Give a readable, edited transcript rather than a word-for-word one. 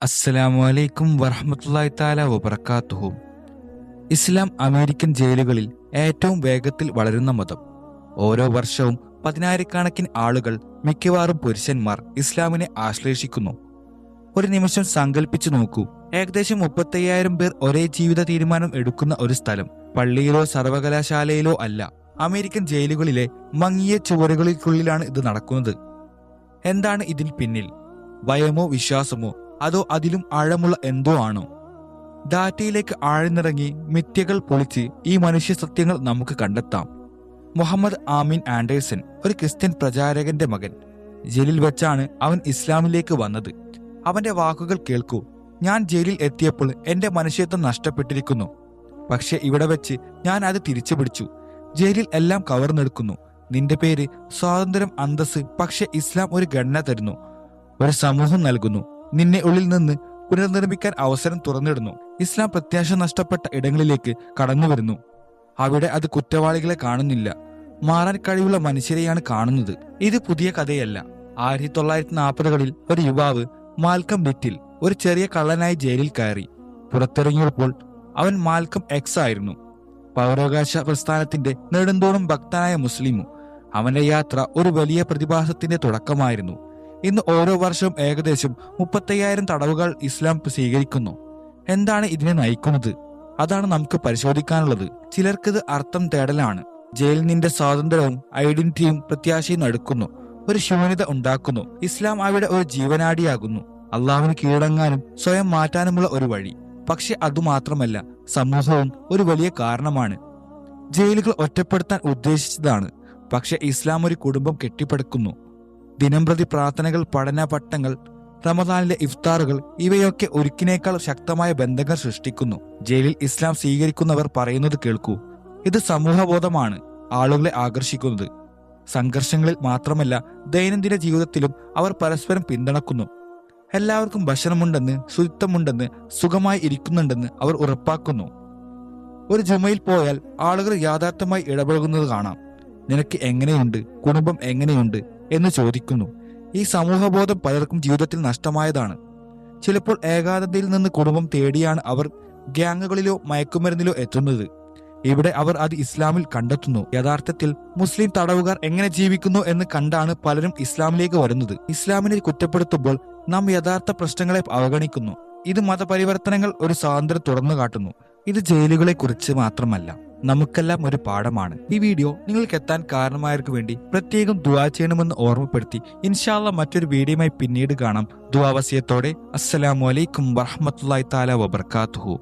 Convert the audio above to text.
അസ്സലാമു അലൈക്കും വറഹ്മത്തുള്ളാഹി തആല വബറകാതുഹു. ഇസ്ലാം അമേരിക്കൻ ജയിലുകളിൽ ഏറ്റവും വേഗത്തിൽ വളരുന്ന മതം. ഓരോ വർഷവും പതിനായിരക്കണക്കിന് ആളുകൾ, മിക്കവാറും പുരുഷന്മാർ, ഇസ്ലാമിനെ ആശ്ലേഷിക്കുന്നു. ഒരു നിമിഷം സങ്കല്പിച്ചു നോക്കൂ. ഏകദേശം 35,000 പേർ ഒരേ ജീവിത തീരുമാനം എടുക്കുന്ന ഒരു സ്ഥലം. പള്ളിയിലോ സർവകലാശാലയിലോ അല്ല, അമേരിക്കൻ ജയിലുകളിലെ മങ്ങിയ ചുവരുകൾക്കുള്ളിലാണ് ഇത് നടക്കുന്നത്. എന്താണ് ഇതിന് പിന്നിൽ? ഭയമോ വിശ്വാസമോ, അതോ അതിലും ആഴമുള്ള എന്തോ ആണോ? ഡാറ്റയിലേക്ക് ആഴ്ന്നിറങ്ങി മിഥ്യകൾ പൊളിച്ച് ഈ മനുഷ്യ സത്യങ്ങൾ നമുക്ക് കണ്ടെത്താം. മുഹമ്മദ് ആമീൻ ആൻഡേഴ്സൺ ഒരു ക്രിസ്ത്യൻ പ്രചാരകന്റെ മകൻ. ജയിലിൽ വെച്ചാണ് അവൻ ഇസ്ലാമിലേക്ക് വന്നത്. അവന്റെ വാക്കുകൾ കേൾക്കൂ. ഞാൻ ജയിലിൽ എത്തിയപ്പോൾ എന്റെ മനുഷ്യത്വം നഷ്ടപ്പെട്ടിരിക്കുന്നു. പക്ഷെ ഇവിടെ വെച്ച് ഞാൻ അത് തിരിച്ചു പിടിച്ചു. ജയിലിൽ എല്ലാം കവർന്നെടുക്കുന്നു. നിന്റെ പേര് സ്വാതന്ത്ര്യം, അന്തസ്. പക്ഷെ ഇസ്ലാം ഒരു ഗണന തരുന്നു, ഒരു സമൂഹം നൽകുന്നു, നിന്നെ ഉള്ളിൽ നിന്ന് പുനർനിർമ്മിക്കാൻ അവസരം തുറന്നിടുന്നു. ഇസ്ലാം പ്രത്യാശ നഷ്ടപ്പെട്ട ഇടങ്ങളിലേക്ക് കടന്നു വരുന്നു. അവിടെ അത് കുറ്റവാളികളെ കാണുന്നില്ല, മാറാൻ കഴിവുള്ള മനുഷ്യരെയാണ് കാണുന്നത്. ഇത് പുതിയ കഥയല്ല. 1940കളിൽ ഒരു യുവാവ്, മാൽക്കം ലിറ്റിൽ, ഒരു ചെറിയ കള്ളനായി ജയിലിൽ കയറി. പുറത്തിറങ്ങിയപ്പോൾ അവൻ മാൽക്കം എക്സ് ആയിരുന്നു, പൗരാവകാശ പ്രസ്ഥാനത്തിന്റെ നെടുന്തോറും ഭക്തനായ മുസ്ലിമും. അവന്റെ യാത്ര ഒരു വലിയ പ്രതിഭാസത്തിന്റെ തുടക്കമായിരുന്നു. ഇന്ന് ഓരോ വർഷവും ഏകദേശം 35,000 തടവുകൾ ഇസ്ലാം സ്വീകരിക്കുന്നു. എന്താണ് ഇതിനെ നയിക്കുന്നത്? അതാണ് നമുക്ക് പരിശോധിക്കാനുള്ളത്. ചിലർക്കിത് അർത്ഥം തേടലാണ്. ജയിൽ നിന്റെ സ്വാതന്ത്ര്യവും ഐഡന്റിറ്റിയും പ്രത്യാശയും അടുക്കുന്നു, ഒരു ശൂന്യത ഉണ്ടാക്കുന്നു. ഇസ്ലാം അവിടെ ഒരു ജീവനാടിയാകുന്നു, അള്ളാഹുവിന് കീഴടങ്ങാനും സ്വയം മാറ്റാനുമുള്ള ഒരു വഴി. പക്ഷെ അതുമാത്രമല്ല, സമൂഹവും ഒരു വലിയ കാരണമാണ്. ജയിലുകൾ ഒറ്റപ്പെടുത്താൻ ഉദ്ദേശിച്ചതാണ്, പക്ഷെ ഇസ്ലാം ഒരു കുടുംബം കെട്ടിപ്പടുക്കുന്നു. ദിനംപ്രതി പ്രാർത്ഥനകൾ, പഠന പട്ടങ്ങൾ, റമദാനിലെ ഇഫ്താറുകൾ, ഇവയൊക്കെ ഒരിക്കനേക്കാൾ ശക്തമായ ബന്ധങ്ങൾ സൃഷ്ടിക്കുന്നു. ജയിലിൽ ഇസ്ലാം സ്വീകരിക്കുന്നവർ പറയുന്നത് കേൾക്കൂ. ഇത് സമൂഹബോധമാണ് ആളുകളെ ആകർഷിക്കുന്നത്. സംഘർഷങ്ങളിൽ മാത്രമല്ല, ദൈനംദിന ജീവിതത്തിലും അവർ പരസ്പരം പിന്തുണക്കുന്നു. എല്ലാവർക്കും ഭക്ഷണമുണ്ടെന്ന്, ശുചിത്വമുണ്ടെന്ന്, സുഖമായി ഇരിക്കുന്നുണ്ടെന്ന് അവർ ഉറപ്പാക്കുന്നു. ഒരു ജുമയിൽ പോയാൽ ആളുകൾ യാഥാർത്ഥ്യമായി ഇടപഴകുന്നത് കാണാം. നിനക്ക് എങ്ങനെയുണ്ട്, കുടുംബം എങ്ങനെയുണ്ട് എന്ന് ചോദിക്കുന്നു. ഈ സമൂഹബോധം പലർക്കും ജീവിതത്തിൽ നഷ്ടമായതാണ്. ചിലപ്പോൾ ഏകാന്തതയിൽ നിന്ന് കുടുംബം തേടിയാണ് അവർ ഗ്യാങ്ങുകളിലോ മയക്കുമരുന്നിലോ എത്തുന്നത്. ഇവിടെ അവർ അത് ഇസ്ലാമിൽ കണ്ടെത്തുന്നു. യഥാർത്ഥത്തിൽ മുസ്ലിം തടവുകാർ എങ്ങനെ ജീവിക്കുന്നു എന്ന് കണ്ടാണ് പലരും ഇസ്ലാമിലേക്ക് വരുന്നത്. ഇസ്ലാമിനെ കുറ്റപ്പെടുത്തുമ്പോൾ നാം യഥാർത്ഥ പ്രശ്നങ്ങളെ അവഗണിക്കുന്നു. ഇത് മതപരിവർത്തനങ്ങൾ ഒരു സ്വാതന്ത്ര്യം തുറന്നു കാട്ടുന്നു. ഇത് ജയിലുകളെ കുറിച്ച് മാത്രമല്ല, നമുക്കെല്ലാം ഒരു പാഠമാണ്. ഈ വീഡിയോ നിങ്ങൾക്ക് എത്താൻ കാരണമായവർക്ക് വേണ്ടി പ്രത്യേകം ദുആ ചെയ്യണമെന്ന് ഓർമ്മപ്പെടുത്തി, ഇൻഷാ അല്ലാഹ് മറ്റൊരു വീഡിയോയുമായി പിന്നീട് കാണാം. ദുആ വസിയത്തോടെ. അസ്സലാമു അലൈക്കും വറഹ്മത്തുള്ളാഹി തആല വബറകാതുഹു.